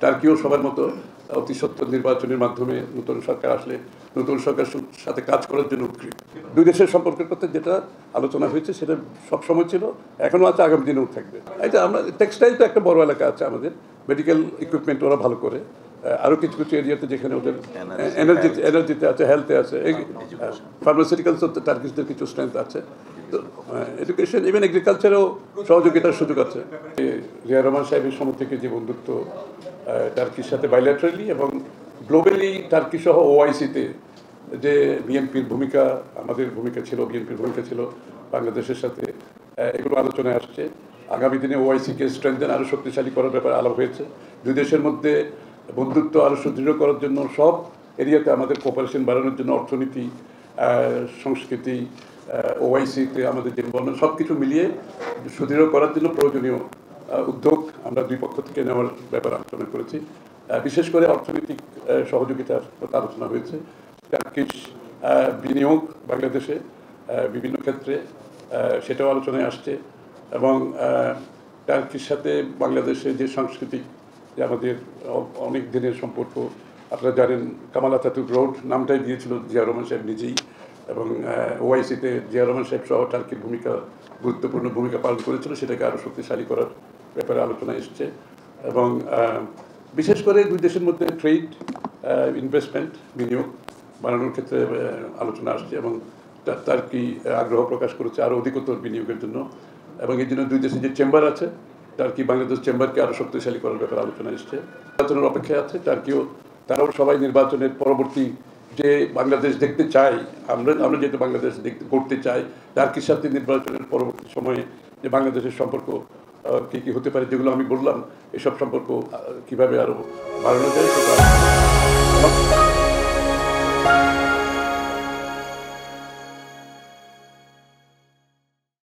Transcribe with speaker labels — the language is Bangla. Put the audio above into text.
Speaker 1: টার্কিও সবার মতো অতি সত্বর নির্বাচনের মাধ্যমে নতুন সরকার আসলে নতুন সরকারের সাথে কাজ করার জন্য উৎকৃষ্ট। দুই দেশের সম্পর্কের কথা যেটা আলোচনা হয়েছে সেটা সবসময় ছিল, এখনও আছে, আগামী দিনেও থাকবে। এটা আমরা টেক্সটাইল তো একটা বড় এলাকা আছে আমাদের, মেডিকেল ইকুইপমেন্ট ওরা ভালো করে, আরও কিছু কিছু এরিয়াতে যেখানে ওদের এনার্জিতে আছে, হেলথে আছে, ফার্মাসিউটিক্যালস টার্কিশদের কিছু স্ট্রেংথ আছে, তো এডুকেশন ইভেন এগ্রিকালচারেও সহযোগিতার সুযোগ আছে। জিয়া রহমান সাহেবের সময় থেকে যে বন্ধুত্ব টার্কির সাথে বাইল্যাটারালি এবং গ্লোবালি টার্কি সহ ওআইসিতে যে বিএনপির ভূমিকা, আমাদের ভূমিকা ছিল, বিএনপির ভূমিকা ছিল বাংলাদেশের সাথে, এগুলো আলোচনায় আসছে। আগামী দিনে ওআইসিকে স্ট্রেংথেন আরও শক্তিশালী করার ব্যাপারে আলাপ হয়েছে। দুই দেশের মধ্যে বন্ধুত্ব আরও সুদৃঢ় করার জন্য সব এরিয়াতে আমাদের কোঅপারেশন বাড়ানোর জন্য অর্থনীতি, সংস্কৃতি, ওআইসিতে আমাদের যে বর্ণ সব কিছু মিলিয়ে সুদৃঢ় করার জন্য প্রয়োজনীয় উদ্যোগ আমরা দুই পক্ষ থেকে নেওয়ার ব্যাপারে আলোচনা করেছি। বিশেষ করে অর্থনৈতিক সহযোগিতার কথা আলোচনা হয়েছে। টার্কিশ বিনিয়োগ বাংলাদেশে বিভিন্ন ক্ষেত্রে সেটাও আলোচনায় আসছে, এবং টার্কির সাথে বাংলাদেশে যে সাংস্কৃতিক, যে আমাদের অনেক দিনের সম্পর্ক, আপনারা জানেন কামাল আতাতুর্ক রোড নামটাই দিয়েছিল জিয়া রহমান সাহেব নিজেই, এবং ওআইসিতে জিয়া রহমান সাহেব সহ টার্কির গুরুত্বপূর্ণ ভূমিকা পালন করেছিল, সেটাকে আরও শক্তিশালী করার ব্যাপারে আলোচনা এসছে। এবং বিশেষ করে দুই দেশের মধ্যে ট্রেড, ইনভেস্টমেন্ট, বিনিয়োগ বাড়ানোর ক্ষেত্রে আলোচনা আসছে, এবং টার্কি আগ্রহ প্রকাশ করেছে আরও অধিকতর বিনিয়োগের জন্য, এবং এই জন্য দুই দেশের যে চেম্বার আছে, টার্কি বাংলাদেশ চেম্বারকে আরও শক্তিশালী করার ব্যাপারে আলোচনা এসছে। নির্বাচনের অপেক্ষায় আছে টার্কিও, তারাও সবাই নির্বাচনের পরবর্তী যে বাংলাদেশ দেখতে চাই, আমরা যেহেতু বাংলাদেশ করতে চাই, টার্কির সাথে নির্বাচনের পরবর্তী সময়ে যে বাংলাদেশের সম্পর্ক কী কী হতে পারে, যেগুলো আমি বললাম, এসব সম্পর্ক কীভাবে আরও বাড়ানো যায়।